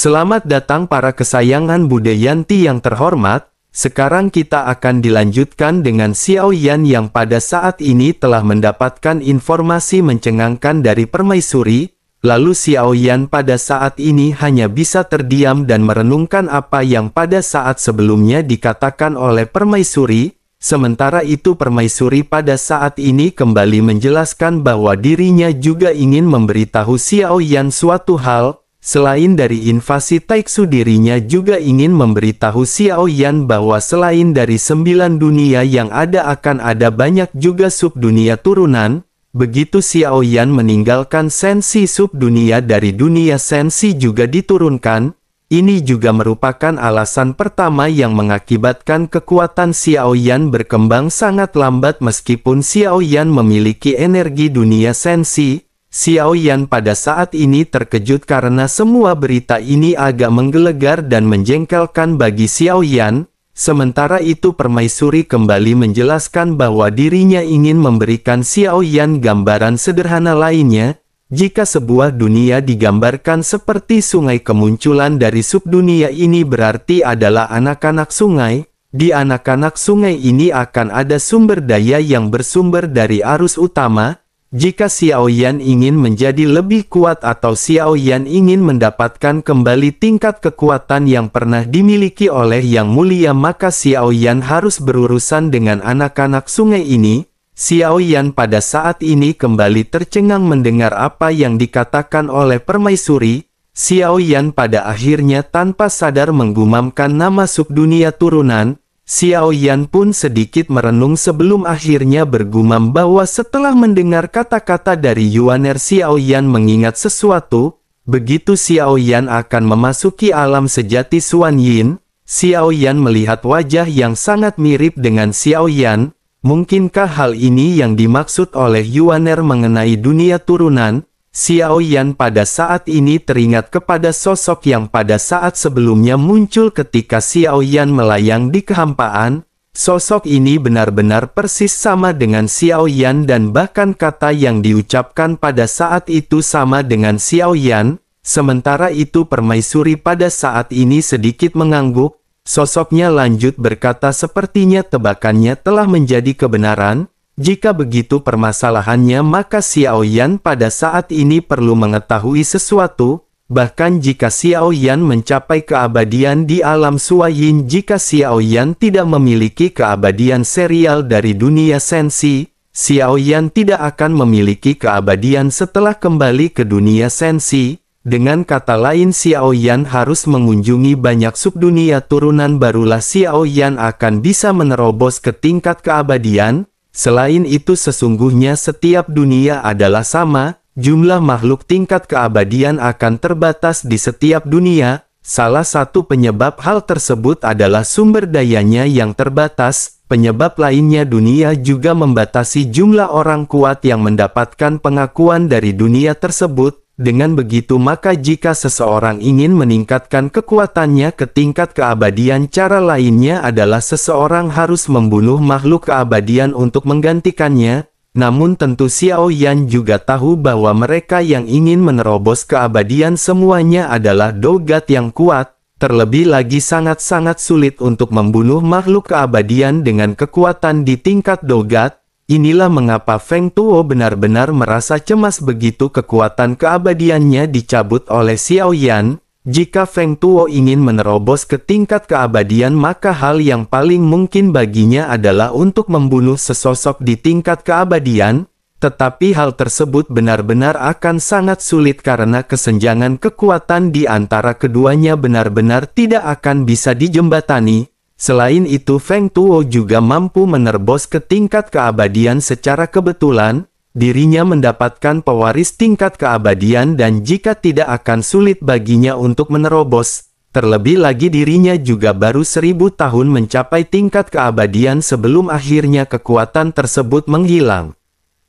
Selamat datang para kesayangan Bude Yanti yang terhormat. Sekarang kita akan dilanjutkan dengan Xiao Yan yang pada saat ini telah mendapatkan informasi mencengangkan dari Permaisuri. Lalu Xiao Yan pada saat ini hanya bisa terdiam dan merenungkan apa yang pada saat sebelumnya dikatakan oleh Permaisuri. Sementara itu Permaisuri pada saat ini kembali menjelaskan bahwa dirinya juga ingin memberitahu Xiao Yan suatu hal. Selain dari invasi Taiksu, dirinya juga ingin memberitahu Xiao Yan bahwa selain dari 9 dunia yang ada akan ada banyak juga subdunia turunan. Begitu Xiao Yan meninggalkan sensi subdunia dari dunia sensi juga diturunkan. Ini juga merupakan alasan pertama yang mengakibatkan kekuatan Xiao Yan berkembang sangat lambat meskipun Xiao Yan memiliki energi dunia sensi. Xiao Yan pada saat ini terkejut karena semua berita ini agak menggelegar dan menjengkelkan bagi Xiao Yan. Sementara itu Permaisuri kembali menjelaskan bahwa dirinya ingin memberikan Xiao Yan gambaran sederhana lainnya. Jika sebuah dunia digambarkan seperti sungai, kemunculan dari subdunia ini berarti adalah anak-anak sungai. Di anak-anak sungai ini akan ada sumber daya yang bersumber dari arus utama. Jika Xiao Yan ingin menjadi lebih kuat atau Xiao Yan ingin mendapatkan kembali tingkat kekuatan yang pernah dimiliki oleh Yang Mulia, maka Xiao Yan harus berurusan dengan anak-anak sungai ini. Xiao Yan pada saat ini kembali tercengang mendengar apa yang dikatakan oleh Permaisuri. Xiao Yan pada akhirnya tanpa sadar menggumamkan nama subdunia turunan. Xiao Yan pun sedikit merenung sebelum akhirnya bergumam bahwa setelah mendengar kata-kata dari Yuaner, Xiao Yan mengingat sesuatu. Begitu Xiao Yan akan memasuki alam sejati Xuan Yin, Xiao Yan melihat wajah yang sangat mirip dengan Xiao Yan. Mungkinkah hal ini yang dimaksud oleh Yuaner mengenai dunia turunan? Xiao Yan pada saat ini teringat kepada sosok yang pada saat sebelumnya muncul ketika Xiao Yan melayang di kehampaan. Sosok ini benar-benar persis sama dengan Xiao Yan dan bahkan kata yang diucapkan pada saat itu sama dengan Xiao Yan. Sementara itu Permaisuri pada saat ini sedikit mengangguk. Sosoknya lanjut berkata sepertinya tebakannya telah menjadi kebenaran. Jika begitu permasalahannya, maka Xiao Yan pada saat ini perlu mengetahui sesuatu. Bahkan jika Xiao Yan mencapai keabadian di alam Xuan, jika Xiao Yan tidak memiliki keabadian serial dari dunia sensi, Xiao Yan tidak akan memiliki keabadian setelah kembali ke dunia sensi. Dengan kata lain, Xiao Yan harus mengunjungi banyak subdunia turunan barulah Xiao Yan akan bisa menerobos ke tingkat keabadian. Selain itu sesungguhnya setiap dunia adalah sama, jumlah makhluk tingkat keabadian akan terbatas di setiap dunia. Salah satu penyebab hal tersebut adalah sumber dayanya yang terbatas. Penyebab lainnya, dunia juga membatasi jumlah orang kuat yang mendapatkan pengakuan dari dunia tersebut. Dengan begitu maka jika seseorang ingin meningkatkan kekuatannya ke tingkat keabadian, cara lainnya adalah seseorang harus membunuh makhluk keabadian untuk menggantikannya. Namun tentu Xiao Yan juga tahu bahwa mereka yang ingin menerobos keabadian semuanya adalah dogat yang kuat. Terlebih lagi sangat-sangat sulit untuk membunuh makhluk keabadian dengan kekuatan di tingkat dogat. Inilah mengapa Feng Tuo benar-benar merasa cemas begitu kekuatan keabadiannya dicabut oleh Xiao Yan. Jika Feng Tuo ingin menerobos ke tingkat keabadian, maka hal yang paling mungkin baginya adalah untuk membunuh sesosok di tingkat keabadian. Tetapi hal tersebut benar-benar akan sangat sulit karena kesenjangan kekuatan di antara keduanya benar-benar tidak akan bisa dijembatani. Selain itu Feng Tuo juga mampu menerobos ke tingkat keabadian secara kebetulan. Dirinya mendapatkan pewaris tingkat keabadian dan jika tidak akan sulit baginya untuk menerobos. Terlebih lagi dirinya juga baru 1000 tahun mencapai tingkat keabadian sebelum akhirnya kekuatan tersebut menghilang.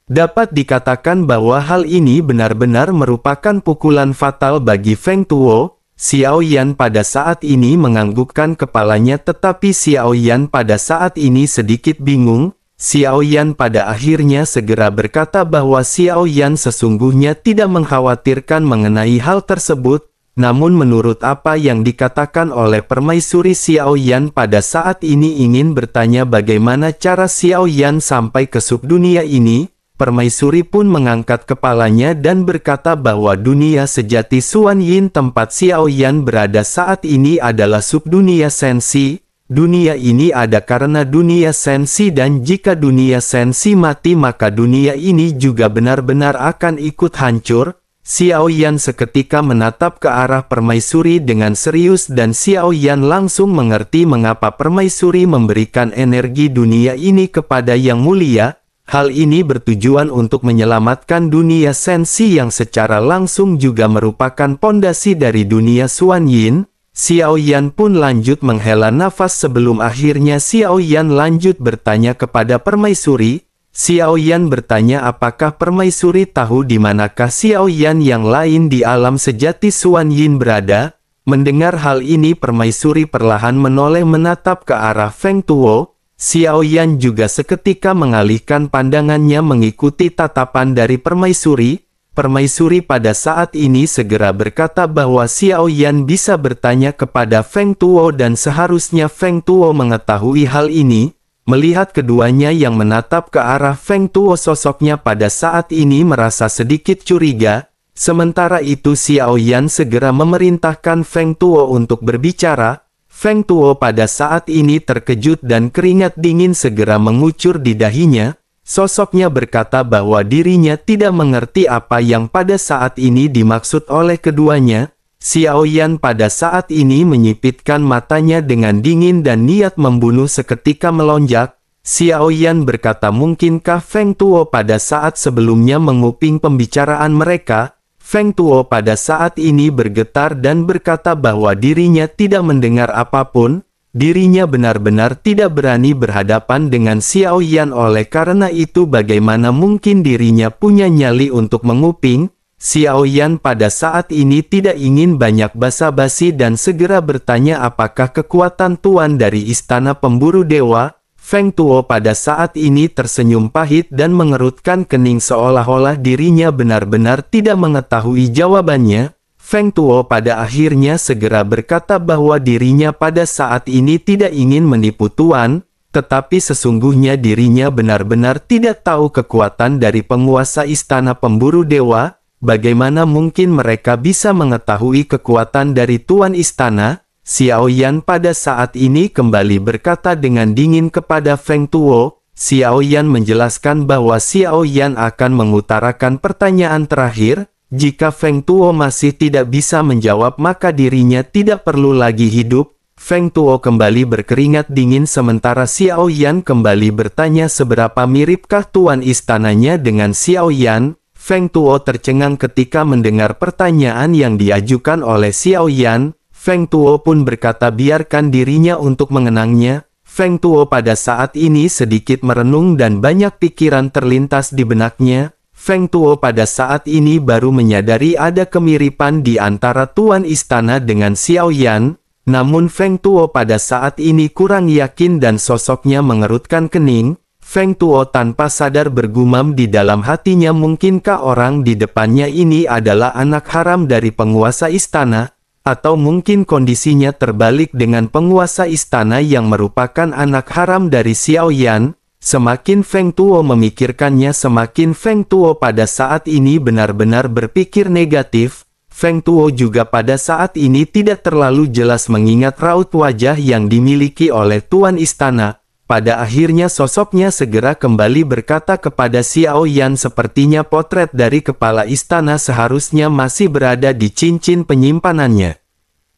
Dapat dikatakan bahwa hal ini benar-benar merupakan pukulan fatal bagi Feng Tuo. Xiao Yan pada saat ini menganggukkan kepalanya, tetapi Xiao Yan pada saat ini sedikit bingung. Xiao Yan pada akhirnya segera berkata bahwa Xiao Yan sesungguhnya tidak mengkhawatirkan mengenai hal tersebut. Namun menurut apa yang dikatakan oleh Permaisuri Xiao Yan pada saat ini ingin bertanya bagaimana cara Xiao Yan sampai ke subdunia ini, Permaisuri pun mengangkat kepalanya dan berkata bahwa dunia sejati Xuan Yin tempat Xiao Yan berada saat ini adalah subdunia sensi. Dunia ini ada karena dunia sensi dan jika dunia sensi mati maka dunia ini juga benar-benar akan ikut hancur. Xiao Yan seketika menatap ke arah Permaisuri dengan serius dan Xiao Yan langsung mengerti mengapa Permaisuri memberikan energi dunia ini kepada Yang Mulia. Hal ini bertujuan untuk menyelamatkan dunia sensi yang secara langsung juga merupakan pondasi dari dunia Xuan Yin. Xiao Yan pun lanjut menghela nafas sebelum akhirnya Xiao Yan lanjut bertanya kepada Permaisuri. Xiao Yan bertanya apakah Permaisuri tahu di manakah Xiao Yan yang lain di alam sejati Xuan Yin berada. Mendengar hal ini Permaisuri perlahan menoleh menatap ke arah Feng Tuo. Xiao Yan juga seketika mengalihkan pandangannya mengikuti tatapan dari Permaisuri. Permaisuri pada saat ini segera berkata bahwa Xiao Yan bisa bertanya kepada Feng Tuo dan seharusnya Feng Tuo mengetahui hal ini. Melihat keduanya yang menatap ke arah Feng Tuo sosoknya pada saat ini merasa sedikit curiga. Sementara itu Xiao Yan segera memerintahkan Feng Tuo untuk berbicara. Feng Tuo pada saat ini terkejut dan keringat dingin segera mengucur di dahinya. Sosoknya berkata bahwa dirinya tidak mengerti apa yang pada saat ini dimaksud oleh keduanya. Xiao Yan pada saat ini menyipitkan matanya dengan dingin dan niat membunuh seketika melonjak. Xiao Yan berkata mungkinkah Feng Tuo pada saat sebelumnya menguping pembicaraan mereka. Feng Tuo pada saat ini bergetar dan berkata bahwa dirinya tidak mendengar apapun. Dirinya benar-benar tidak berani berhadapan dengan Xiao Yan oleh karena itu bagaimana mungkin dirinya punya nyali untuk menguping. Xiao Yan pada saat ini tidak ingin banyak basa-basi dan segera bertanya apakah kekuatan Tuan dari Istana Pemburu Dewa. Feng Tuo pada saat ini tersenyum pahit dan mengerutkan kening seolah-olah dirinya benar-benar tidak mengetahui jawabannya. Feng Tuo pada akhirnya segera berkata bahwa dirinya pada saat ini tidak ingin menipu Tuan, tetapi sesungguhnya dirinya benar-benar tidak tahu kekuatan dari penguasa Istana Pemburu Dewa. Bagaimana mungkin mereka bisa mengetahui kekuatan dari Tuan Istana? Xiao Yan pada saat ini kembali berkata dengan dingin kepada Feng Tuo. Xiao Yan menjelaskan bahwa Xiao Yan akan mengutarakan pertanyaan terakhir. Jika Feng Tuo masih tidak bisa menjawab maka dirinya tidak perlu lagi hidup. Feng Tuo kembali berkeringat dingin sementara Xiao Yan kembali bertanya seberapa miripkah Tuan Istananya dengan Xiao Yan. Feng Tuo tercengang ketika mendengar pertanyaan yang diajukan oleh Xiao Yan. Feng Tuo pun berkata biarkan dirinya untuk mengenangnya. Feng Tuo pada saat ini sedikit merenung dan banyak pikiran terlintas di benaknya. Feng Tuo pada saat ini baru menyadari ada kemiripan di antara Tuan Istana dengan Xiao Yan. Namun Feng Tuo pada saat ini kurang yakin dan sosoknya mengerutkan kening. Feng Tuo tanpa sadar bergumam di dalam hatinya mungkinkah orang di depannya ini adalah anak haram dari penguasa istana? Atau mungkin kondisinya terbalik dengan penguasa istana yang merupakan anak haram dari Xiao Yan? Semakin Feng Tuo memikirkannya semakin Feng Tuo pada saat ini benar-benar berpikir negatif. Feng Tuo juga pada saat ini tidak terlalu jelas mengingat raut wajah yang dimiliki oleh Tuan Istana. Pada akhirnya sosoknya segera kembali berkata kepada Xiao Yan sepertinya potret dari kepala istana seharusnya masih berada di cincin penyimpanannya.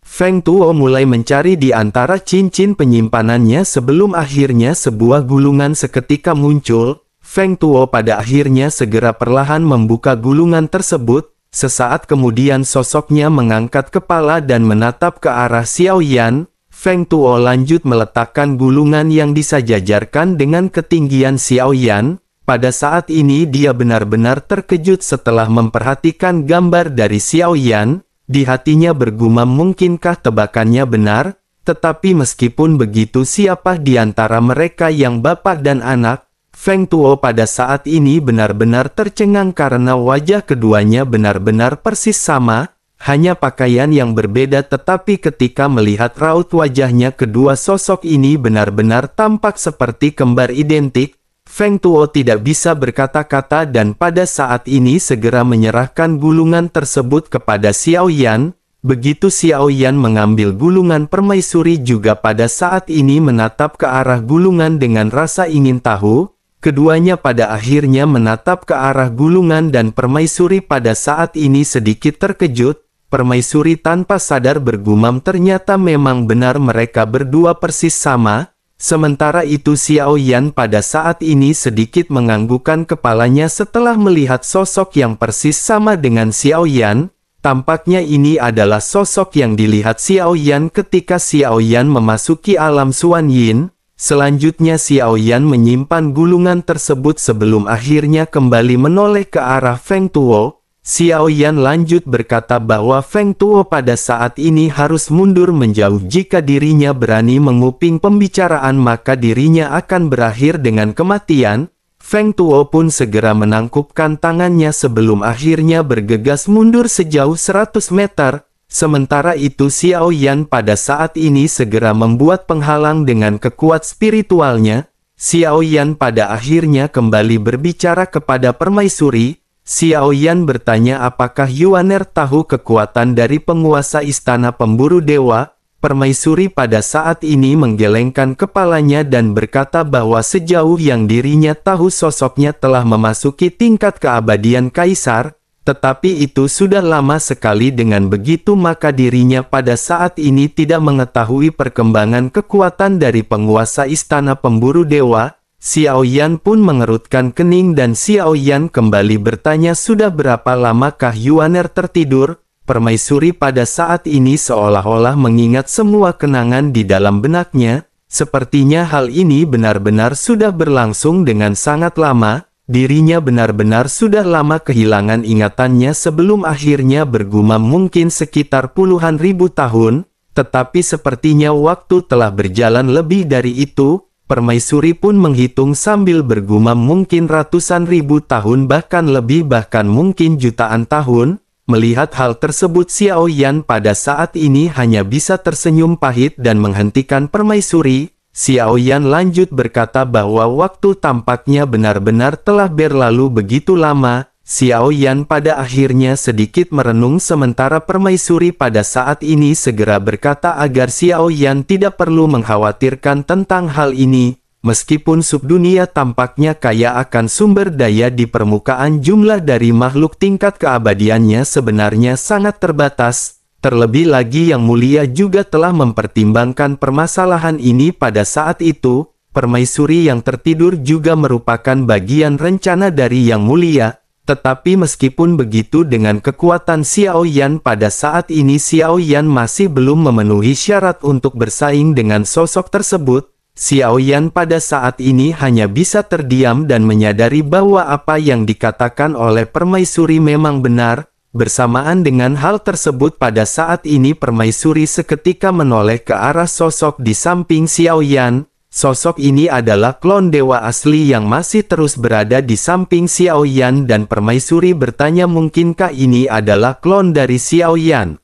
Feng Tuo mulai mencari di antara cincin penyimpanannya sebelum akhirnya sebuah gulungan seketika muncul. Feng Tuo pada akhirnya segera perlahan membuka gulungan tersebut. Sesaat kemudian sosoknya mengangkat kepala dan menatap ke arah Xiao Yan. Feng Tuo lanjut meletakkan gulungan yang disejajarkan dengan ketinggian Xiao Yan. Pada saat ini dia benar-benar terkejut setelah memperhatikan gambar dari Xiao Yan. Di hatinya bergumam mungkinkah tebakannya benar? Tetapi meskipun begitu siapa di antara mereka yang bapak dan anak? Feng Tuo pada saat ini benar-benar tercengang karena wajah keduanya benar-benar persis sama. hanya pakaian yang berbeda, tetapi ketika melihat raut wajahnya, kedua sosok ini benar-benar tampak seperti kembar identik. Feng Tuo tidak bisa berkata-kata dan pada saat ini segera menyerahkan gulungan tersebut kepada Xiao Yan. Begitu Xiao Yan mengambil gulungan, permaisuri juga pada saat ini menatap ke arah gulungan dengan rasa ingin tahu. Keduanya pada akhirnya menatap ke arah gulungan dan permaisuri pada saat ini sedikit terkejut. Permaisuri tanpa sadar bergumam, ternyata memang benar mereka berdua persis sama. Sementara itu Xiao Yan pada saat ini sedikit menganggukkan kepalanya setelah melihat sosok yang persis sama dengan Xiao Yan. Tampaknya ini adalah sosok yang dilihat Xiao Yan ketika Xiao Yan memasuki alam Xuan Yin. Selanjutnya Xiao Yan menyimpan gulungan tersebut sebelum akhirnya kembali menoleh ke arah Feng Tuo. Xiao Yan lanjut berkata bahwa Feng Tuo pada saat ini harus mundur menjauh. Jika dirinya berani menguping pembicaraan maka dirinya akan berakhir dengan kematian. Feng Tuo pun segera menangkupkan tangannya sebelum akhirnya bergegas mundur sejauh 100 meter. Sementara itu Xiao Yan pada saat ini segera membuat penghalang dengan kekuat spiritualnya. Xiao Yan pada akhirnya kembali berbicara kepada permaisuri. Xiao Yan bertanya apakah Yuaner tahu kekuatan dari penguasa istana pemburu dewa. Permaisuri pada saat ini menggelengkan kepalanya dan berkata bahwa sejauh yang dirinya tahu sosoknya telah memasuki tingkat keabadian kaisar. Tetapi itu sudah lama sekali, dengan begitu maka dirinya pada saat ini tidak mengetahui perkembangan kekuatan dari penguasa istana pemburu dewa. Xiao Yan pun mengerutkan kening dan Xiao Yan kembali bertanya sudah berapa lamakah Yuaner tertidur. Permaisuri pada saat ini seolah-olah mengingat semua kenangan di dalam benaknya. Sepertinya hal ini benar-benar sudah berlangsung dengan sangat lama. Dirinya benar-benar sudah lama kehilangan ingatannya sebelum akhirnya bergumam mungkin sekitar puluhan ribu tahun. Tetapi sepertinya waktu telah berjalan lebih dari itu. Permaisuri pun menghitung sambil bergumam mungkin ratusan ribu tahun, bahkan lebih, bahkan mungkin jutaan tahun. Melihat hal tersebut Xiao Yan pada saat ini hanya bisa tersenyum pahit dan menghentikan permaisuri. Xiao Yan lanjut berkata bahwa waktu tampaknya benar-benar telah berlalu begitu lama. Xiao Yan pada akhirnya sedikit merenung sementara permaisuri pada saat ini segera berkata agar Xiao Yan tidak perlu mengkhawatirkan tentang hal ini. Meskipun subdunia tampaknya kaya akan sumber daya di permukaan, jumlah dari makhluk tingkat keabadiannya sebenarnya sangat terbatas. Terlebih lagi Yang Mulia juga telah mempertimbangkan permasalahan ini pada saat itu. Permaisuri yang tertidur juga merupakan bagian rencana dari Yang Mulia. Tetapi meskipun begitu, dengan kekuatan Xiao Yan pada saat ini Xiao Yan masih belum memenuhi syarat untuk bersaing dengan sosok tersebut. Xiao Yan pada saat ini hanya bisa terdiam dan menyadari bahwa apa yang dikatakan oleh permaisuri memang benar. Bersamaan dengan hal tersebut pada saat ini permaisuri seketika menoleh ke arah sosok di samping Xiao Yan. Sosok ini adalah klon dewa asli yang masih terus berada di samping Xiao Yan dan permaisuri bertanya mungkinkah ini adalah klon dari Xiao Yan.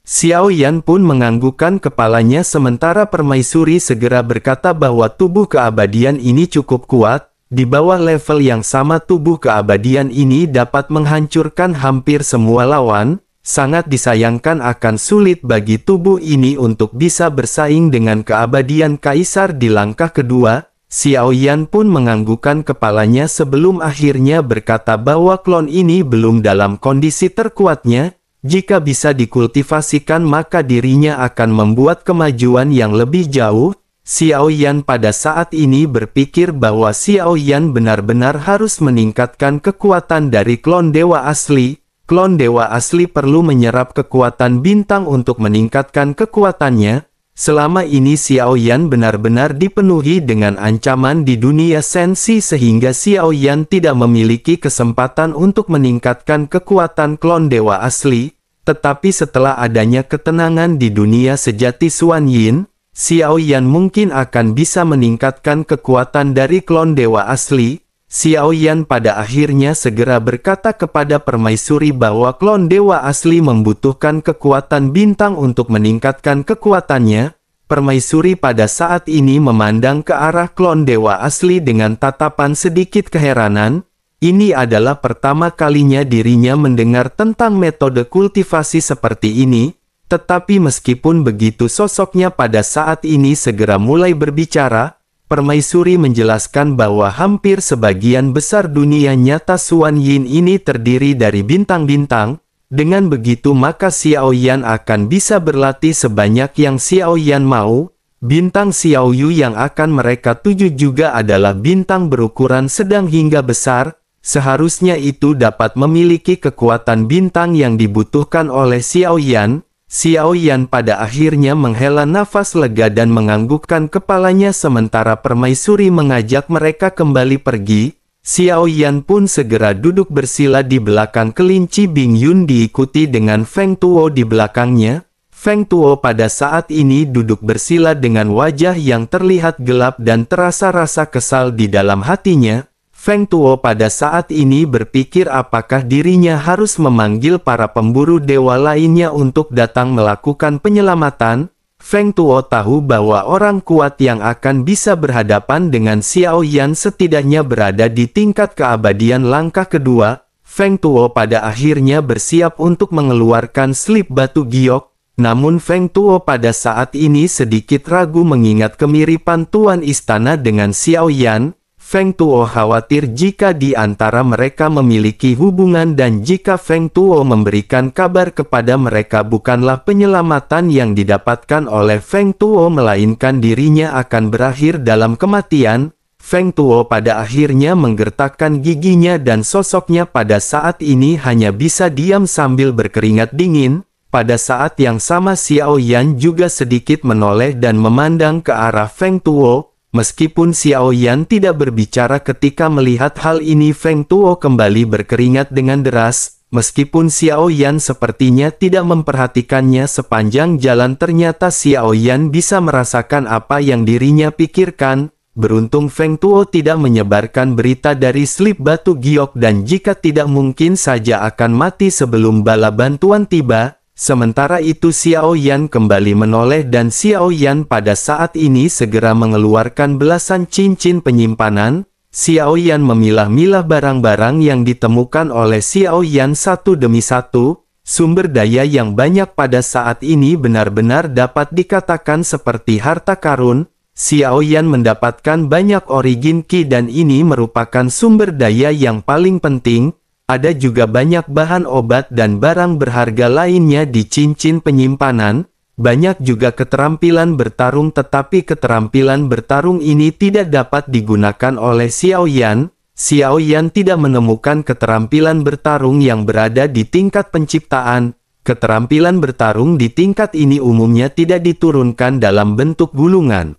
Xiao Yan pun menganggukkan kepalanya sementara permaisuri segera berkata bahwa tubuh keabadian ini cukup kuat. Di bawah level yang sama tubuh keabadian ini dapat menghancurkan hampir semua lawan. Sangat disayangkan akan sulit bagi tubuh ini untuk bisa bersaing dengan keabadian kaisar di langkah kedua. Xiao Yan pun menganggukkan kepalanya sebelum akhirnya berkata bahwa klon ini belum dalam kondisi terkuatnya. Jika bisa dikultivasikan maka dirinya akan membuat kemajuan yang lebih jauh. Xiao Yan pada saat ini berpikir bahwa Xiao Yan benar-benar harus meningkatkan kekuatan dari klon dewa asli. Klon dewa asli perlu menyerap kekuatan bintang untuk meningkatkan kekuatannya. Selama ini Xiao Yan benar-benar dipenuhi dengan ancaman di dunia sensi sehingga Xiao Yan tidak memiliki kesempatan untuk meningkatkan kekuatan klon dewa asli. Tetapi setelah adanya ketenangan di dunia sejati Xuan Yin, Xiao Yan mungkin akan bisa meningkatkan kekuatan dari klon dewa asli. Xiao Yan pada akhirnya segera berkata kepada permaisuri bahwa klon dewa asli membutuhkan kekuatan bintang untuk meningkatkan kekuatannya. Permaisuri pada saat ini memandang ke arah klon dewa asli dengan tatapan sedikit keheranan. Ini adalah pertama kalinya dirinya mendengar tentang metode kultivasi seperti ini. Tetapi meskipun begitu sosoknya pada saat ini segera mulai berbicara, permaisuri menjelaskan bahwa hampir sebagian besar dunia nyata Xuan Yin ini terdiri dari bintang-bintang. Dengan begitu maka Xiao Yan akan bisa berlatih sebanyak yang Xiao Yan mau. Bintang Xiao Yu yang akan mereka tuju juga adalah bintang berukuran sedang hingga besar. Seharusnya itu dapat memiliki kekuatan bintang yang dibutuhkan oleh Xiao Yan. Xiao Yan pada akhirnya menghela nafas lega dan menganggukkan kepalanya sementara permaisuri mengajak mereka kembali pergi. Xiao Yan pun segera duduk bersila di belakang kelinci Bing Yun diikuti dengan Feng Tuo di belakangnya. Feng Tuo pada saat ini duduk bersila dengan wajah yang terlihat gelap dan terasa rasa kesal di dalam hatinya. Feng Tuo pada saat ini berpikir apakah dirinya harus memanggil para pemburu dewa lainnya untuk datang melakukan penyelamatan. Feng Tuo tahu bahwa orang kuat yang akan bisa berhadapan dengan Xiao Yan setidaknya berada di tingkat keabadian langkah kedua. Feng Tuo pada akhirnya bersiap untuk mengeluarkan slip batu giok. Namun Feng Tuo pada saat ini sedikit ragu mengingat kemiripan Tuan Istana dengan Xiao Yan. Feng Tuo khawatir jika di antara mereka memiliki hubungan dan jika Feng Tuo memberikan kabar kepada mereka bukanlah penyelamatan yang didapatkan oleh Feng Tuo melainkan dirinya akan berakhir dalam kematian. Feng Tuo pada akhirnya menggertakkan giginya dan sosoknya pada saat ini hanya bisa diam sambil berkeringat dingin. Pada saat yang sama Xiao Yan juga sedikit menoleh dan memandang ke arah Feng Tuo. Meskipun Xiao Yan tidak berbicara ketika melihat hal ini, Feng Tuo kembali berkeringat dengan deras. Meskipun Xiao Yan sepertinya tidak memperhatikannya sepanjang jalan, ternyata Xiao Yan bisa merasakan apa yang dirinya pikirkan. Beruntung Feng Tuo tidak menyebarkan berita dari slip batu giok dan jika tidak mungkin saja akan mati sebelum bala bantuan tiba. Sementara itu Xiao Yan kembali menoleh dan Xiao Yan pada saat ini segera mengeluarkan belasan cincin penyimpanan. Xiao Yan memilah-milah barang-barang yang ditemukan oleh Xiao Yan satu demi satu. Sumber daya yang banyak pada saat ini benar-benar dapat dikatakan seperti harta karun. Xiao Yan mendapatkan banyak origin Qi dan ini merupakan sumber daya yang paling penting. Ada juga banyak bahan obat dan barang berharga lainnya di cincin penyimpanan. Banyak juga keterampilan bertarung tetapi keterampilan bertarung ini tidak dapat digunakan oleh Xiao Yan. Xiao Yan tidak menemukan keterampilan bertarung yang berada di tingkat penciptaan. Keterampilan bertarung di tingkat ini umumnya tidak diturunkan dalam bentuk gulungan.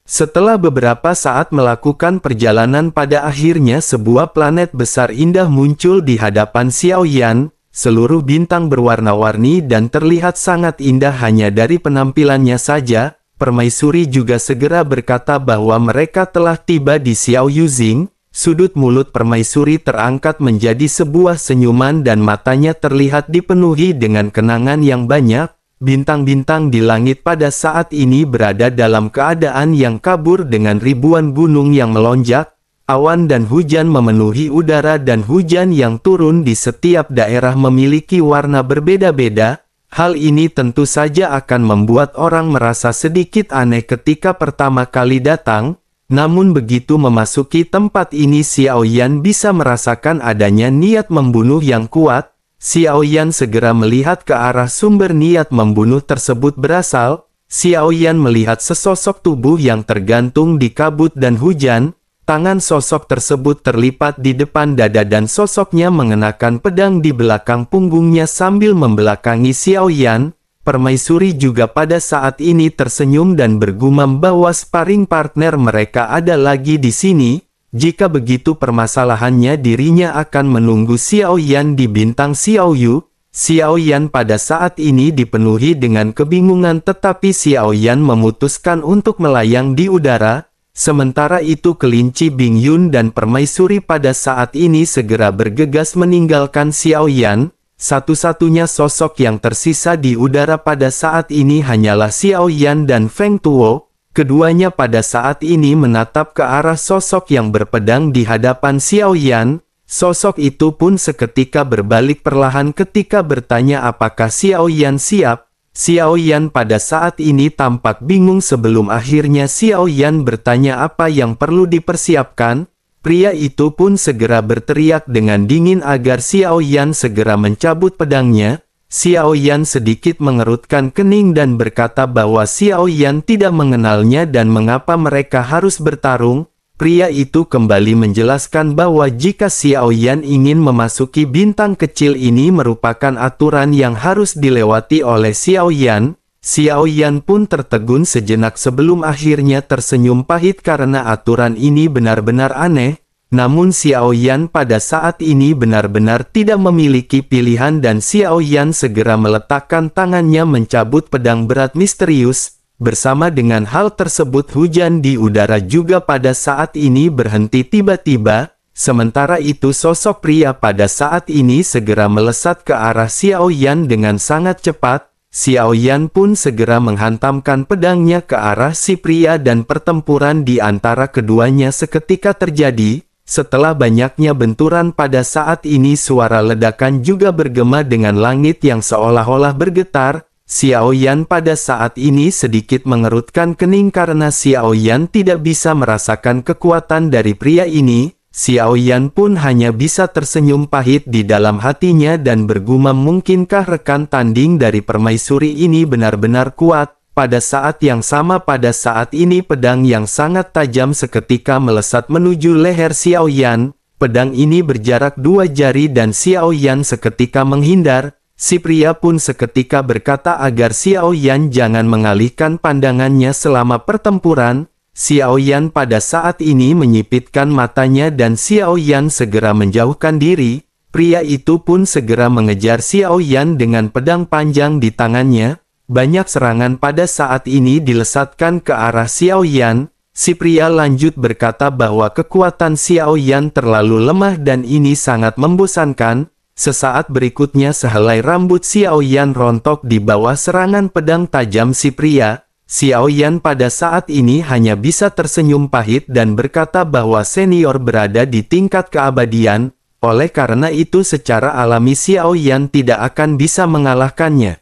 Setelah beberapa saat melakukan perjalanan pada akhirnya sebuah planet besar indah muncul di hadapan Xiao Yan. Seluruh bintang berwarna-warni dan terlihat sangat indah hanya dari penampilannya saja. Permaisuri juga segera berkata bahwa mereka telah tiba di Xiao Yuzing. Sudut mulut permaisuri terangkat menjadi sebuah senyuman dan matanya terlihat dipenuhi dengan kenangan yang banyak. Bintang-bintang di langit pada saat ini berada dalam keadaan yang kabur dengan ribuan gunung yang melonjak. Awan dan hujan memenuhi udara dan hujan yang turun di setiap daerah memiliki warna berbeda-beda. Hal ini tentu saja akan membuat orang merasa sedikit aneh ketika pertama kali datang. Namun begitu memasuki tempat ini Xiao Yan bisa merasakan adanya niat membunuh yang kuat. Xiao Yan segera melihat ke arah sumber niat membunuh tersebut berasal. Xiao Yan melihat sesosok tubuh yang tergantung di kabut dan hujan. Tangan sosok tersebut terlipat di depan dada dan sosoknya mengenakan pedang di belakang punggungnya sambil membelakangi Xiao Yan. Permaisuri juga pada saat ini tersenyum dan bergumam bahwa sparring partner mereka ada lagi di sini. Jika begitu permasalahannya dirinya akan menunggu Xiao Yan di bintang Xiao Yu. Xiao Yan pada saat ini dipenuhi dengan kebingungan tetapi Xiao Yan memutuskan untuk melayang di udara. Sementara itu kelinci Bingyun dan permaisuri pada saat ini segera bergegas meninggalkan Xiaoyan. Satu-satunya sosok yang tersisa di udara pada saat ini hanyalah Xiaoyan dan Feng Tuo. Keduanya pada saat ini menatap ke arah sosok yang berpedang di hadapan Xiaoyan. Sosok itu pun seketika berbalik perlahan ketika bertanya apakah Xiaoyan siap. Xiaoyan pada saat ini tampak bingung sebelum akhirnya Xiaoyan bertanya apa yang perlu dipersiapkan. Pria itu pun segera berteriak dengan dingin agar Xiaoyan segera mencabut pedangnya. Xiaoyan sedikit mengerutkan kening dan berkata bahwa Xiaoyan tidak mengenalnya dan mengapa mereka harus bertarung. Pria itu kembali menjelaskan bahwa jika Xiaoyan ingin memasuki bintang kecil ini merupakan aturan yang harus dilewati oleh Xiaoyan. Xiaoyan pun tertegun sejenak sebelum akhirnya tersenyum pahit karena aturan ini benar-benar aneh. Namun Xiaoyan pada saat ini benar-benar tidak memiliki pilihan dan Xiaoyan segera meletakkan tangannya mencabut pedang berat misterius. Bersama dengan hal tersebut hujan di udara juga pada saat ini berhenti tiba-tiba. Sementara itu sosok pria pada saat ini segera melesat ke arah Xiaoyan dengan sangat cepat. Xiaoyan pun segera menghantamkan pedangnya ke arah si pria dan pertempuran di antara keduanya seketika terjadi. Setelah banyaknya benturan pada saat ini suara ledakan juga bergema dengan langit yang seolah-olah bergetar. Xiaoyan pada saat ini sedikit mengerutkan kening karena Xiaoyan tidak bisa merasakan kekuatan dari pria ini. Xiaoyan pun hanya bisa tersenyum pahit di dalam hatinya dan bergumam mungkinkah rekan tanding dari permaisuri ini benar-benar kuat. Pada saat yang sama pada saat ini pedang yang sangat tajam seketika melesat menuju leher Xiaoyan. Pedang ini berjarak 2 jari dan Xiaoyan seketika menghindar. Si pria pun seketika berkata agar Xiaoyan jangan mengalihkan pandangannya selama pertempuran. Xiaoyan pada saat ini menyipitkan matanya dan Xiaoyan segera menjauhkan diri. Pria itu pun segera mengejar Xiaoyan dengan pedang panjang di tangannya. Banyak serangan pada saat ini dilesatkan ke arah Xiaoyan. Si pria lanjut berkata bahwa kekuatan Xiaoyan terlalu lemah dan ini sangat membosankan. Sesaat berikutnya sehelai rambut Xiaoyan rontok di bawah serangan pedang tajam si pria. Xiaoyan pada saat ini hanya bisa tersenyum pahit dan berkata bahwa senior berada di tingkat keabadian. Oleh karena itu secara alami Xiaoyan tidak akan bisa mengalahkannya.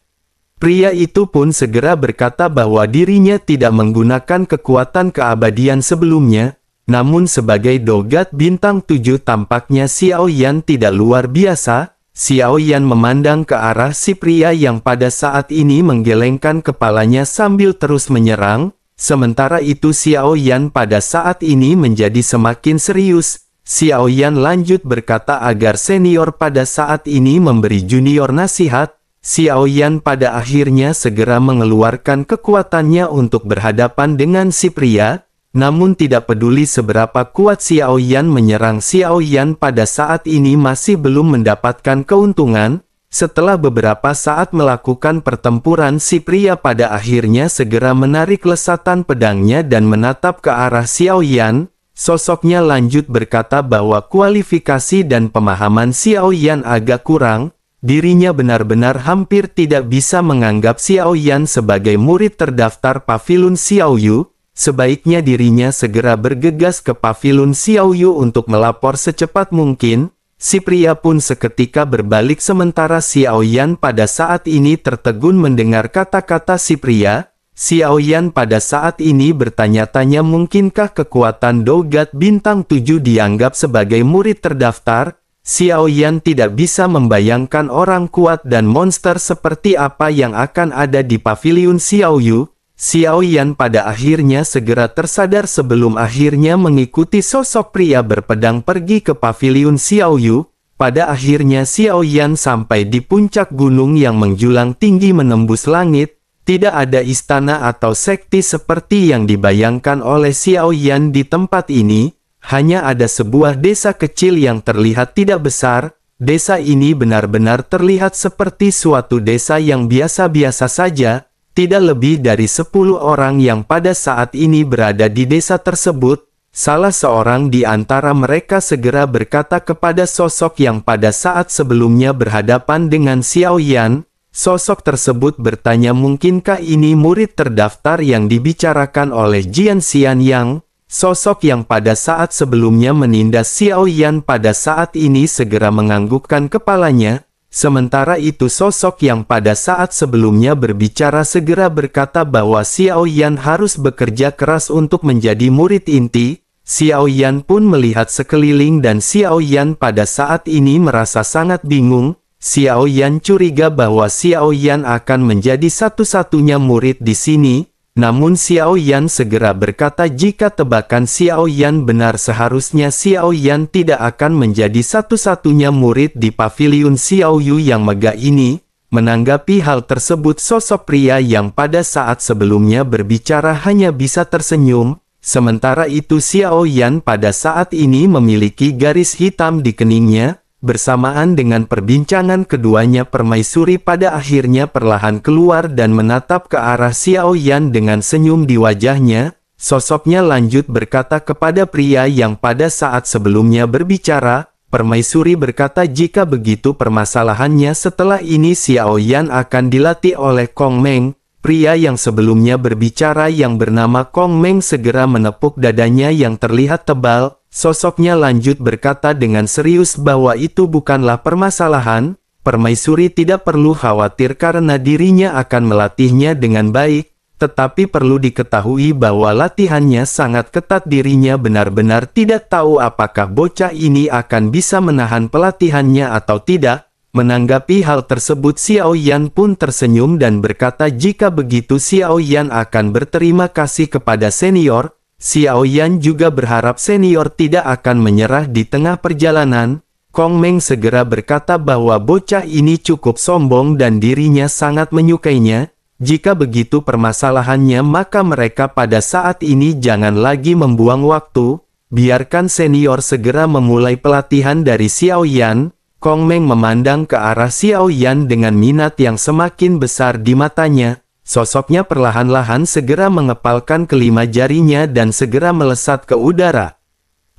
Pria itu pun segera berkata bahwa dirinya tidak menggunakan kekuatan keabadian sebelumnya. Namun sebagai dogat bintang 7 tampaknya Xiaoyan tidak luar biasa. Xiaoyan memandang ke arah si pria yang pada saat ini menggelengkan kepalanya sambil terus menyerang. Sementara itu Xiaoyan pada saat ini menjadi semakin serius. Xiaoyan lanjut berkata agar senior pada saat ini memberi junior nasihat. Xiaoyan pada akhirnya segera mengeluarkan kekuatannya untuk berhadapan dengan si pria. Namun tidak peduli seberapa kuat Xiaoyan menyerang, Xiaoyan pada saat ini masih belum mendapatkan keuntungan. Setelah beberapa saat melakukan pertempuran, si pria pada akhirnya segera menarik lesatan pedangnya dan menatap ke arah Xiaoyan. Sosoknya lanjut berkata bahwa kualifikasi dan pemahaman Xiaoyan agak kurang. Dirinya benar-benar hampir tidak bisa menganggap Xiaoyan sebagai murid terdaftar Paviliun Xiaoyu. Sebaiknya dirinya segera bergegas ke Paviliun Xiaoyu untuk melapor secepat mungkin. Si pria pun seketika berbalik sementara Xiaoyan pada saat ini tertegun mendengar kata-kata si pria. Xiaoyan pada saat ini bertanya-tanya mungkinkah kekuatan dogat bintang 7 dianggap sebagai murid terdaftar. Xiaoyan tidak bisa membayangkan orang kuat dan monster seperti apa yang akan ada di Paviliun Xiaoyu. Xiaoyan pada akhirnya segera tersadar sebelum akhirnya mengikuti sosok pria berpedang pergi ke Paviliun Xiaoyu. Pada akhirnya Xiaoyan sampai di puncak gunung yang menjulang tinggi menembus langit. Tidak ada istana atau sekti seperti yang dibayangkan oleh Xiaoyan di tempat ini. Hanya ada sebuah desa kecil yang terlihat tidak besar. Desa ini benar-benar terlihat seperti suatu desa yang biasa-biasa saja. tidak lebih dari 10 orang yang pada saat ini berada di desa tersebut. Salah seorang di antara mereka segera berkata kepada sosok yang pada saat sebelumnya berhadapan dengan Xiao Yan. Sosok tersebut bertanya, mungkinkah ini murid terdaftar yang dibicarakan oleh Jian Xianyang? Sosok yang pada saat sebelumnya menindas Xiao Yan pada saat ini segera menganggukkan kepalanya. Sementara itu sosok yang pada saat sebelumnya berbicara segera berkata bahwa Xiao Yan harus bekerja keras untuk menjadi murid inti. Xiao Yan pun melihat sekeliling dan Xiao Yan pada saat ini merasa sangat bingung. Xiao Yan curiga bahwa Xiao Yan akan menjadi satu-satunya murid di sini. Namun Xiao Yan segera berkata jika tebakan Xiao Yan benar seharusnya Xiao Yan tidak akan menjadi satu-satunya murid di paviliun Xiao Yu yang megah ini. Menanggapi hal tersebut sosok pria yang pada saat sebelumnya berbicara hanya bisa tersenyum. Sementara itu Xiao Yan pada saat ini memiliki garis hitam di keningnya. Bersamaan dengan perbincangan keduanya, permaisuri pada akhirnya perlahan keluar dan menatap ke arah Xiao Yan dengan senyum di wajahnya. Sosoknya lanjut berkata kepada pria yang pada saat sebelumnya berbicara. Permaisuri berkata jika begitu permasalahannya setelah ini Xiao Yan akan dilatih oleh Kong Meng. Pria yang sebelumnya berbicara yang bernama Kong Meng segera menepuk dadanya yang terlihat tebal. Sosoknya lanjut berkata dengan serius bahwa itu bukanlah permasalahan. Permaisuri tidak perlu khawatir karena dirinya akan melatihnya dengan baik. Tetapi perlu diketahui bahwa latihannya sangat ketat, dirinya benar-benar tidak tahu apakah bocah ini akan bisa menahan pelatihannya atau tidak. Menanggapi hal tersebut Xiao Yan pun tersenyum dan berkata jika begitu Xiao Yan akan berterima kasih kepada senior. Xiao Yan juga berharap senior tidak akan menyerah di tengah perjalanan. Kong Meng segera berkata bahwa bocah ini cukup sombong dan dirinya sangat menyukainya. Jika begitu permasalahannya maka mereka pada saat ini jangan lagi membuang waktu. Biarkan senior segera memulai pelatihan dari Xiao Yan. Kong Meng memandang ke arah Xiao Yan dengan minat yang semakin besar di matanya. Sosoknya perlahan-lahan segera mengepalkan kelima jarinya dan segera melesat ke udara.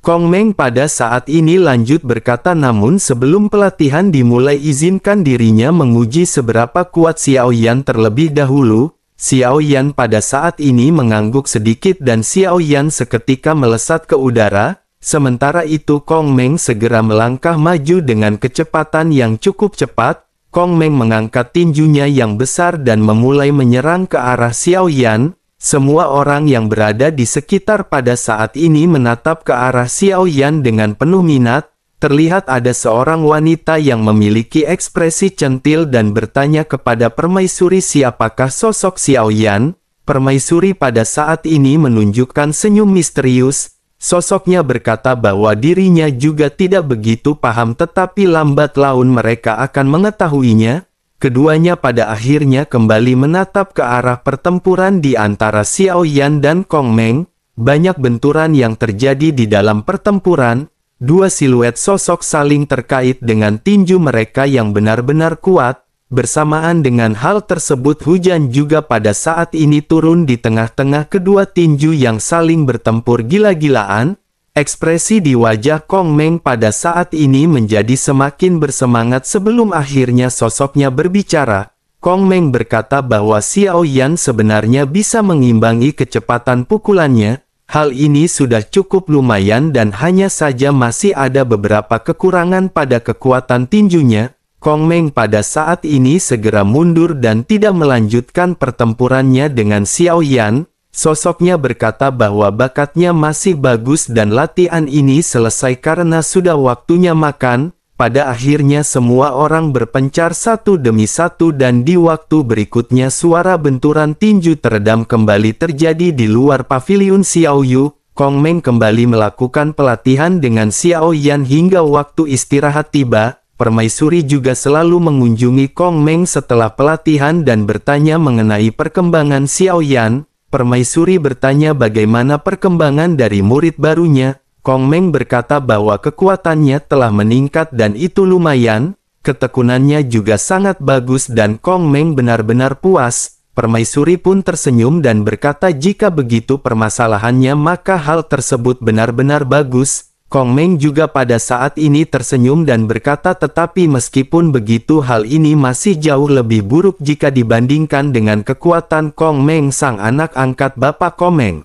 Kong Meng pada saat ini lanjut berkata, namun sebelum pelatihan dimulai izinkan dirinya menguji seberapa kuat Xiao Yan terlebih dahulu. Xiao Yan pada saat ini mengangguk sedikit dan Xiao Yan seketika melesat ke udara. Sementara itu Kong Meng segera melangkah maju dengan kecepatan yang cukup cepat. Kong Meng mengangkat tinjunya yang besar dan memulai menyerang ke arah Xiao Yan. Semua orang yang berada di sekitar pada saat ini menatap ke arah Xiao Yan dengan penuh minat. Terlihat ada seorang wanita yang memiliki ekspresi centil dan bertanya kepada permaisuri siapakah sosok Xiao Yan. Permaisuri pada saat ini menunjukkan senyum misterius. Sosoknya berkata bahwa dirinya juga tidak begitu paham tetapi lambat laun mereka akan mengetahuinya. Keduanya pada akhirnya kembali menatap ke arah pertempuran di antara Xiao Yan dan Kong Meng. Banyak benturan yang terjadi di dalam pertempuran. Dua siluet sosok saling terkait dengan tinju mereka yang benar-benar kuat. Bersamaan dengan hal tersebut hujan juga pada saat ini turun di tengah-tengah kedua tinju yang saling bertempur gila-gilaan. Ekspresi di wajah Kong Meng pada saat ini menjadi semakin bersemangat sebelum akhirnya sosoknya berbicara. Kong Meng berkata bahwa Xiao Yan sebenarnya bisa mengimbangi kecepatan pukulannya. Hal ini sudah cukup lumayan dan hanya saja masih ada beberapa kekurangan pada kekuatan tinjunya. Kong Meng pada saat ini segera mundur dan tidak melanjutkan pertempurannya dengan Xiao Yan. Sosoknya berkata bahwa bakatnya masih bagus dan latihan ini selesai karena sudah waktunya makan. Pada akhirnya semua orang berpencar satu demi satu dan di waktu berikutnya suara benturan tinju teredam kembali terjadi di luar paviliun Xiao Yu. Kong Meng kembali melakukan pelatihan dengan Xiao Yan hingga waktu istirahat tiba. Permaisuri juga selalu mengunjungi Kong Meng setelah pelatihan dan bertanya mengenai perkembangan Xiao Yan. Permaisuri bertanya bagaimana perkembangan dari murid barunya. Kong Meng berkata bahwa kekuatannya telah meningkat dan itu lumayan. Ketekunannya juga sangat bagus dan Kong Meng benar-benar puas. Permaisuri pun tersenyum dan berkata jika begitu permasalahannya maka hal tersebut benar-benar bagus. Kong Meng juga pada saat ini tersenyum dan berkata tetapi meskipun begitu hal ini masih jauh lebih buruk jika dibandingkan dengan kekuatan Kong Meng sang anak angkat Bapak Komeng.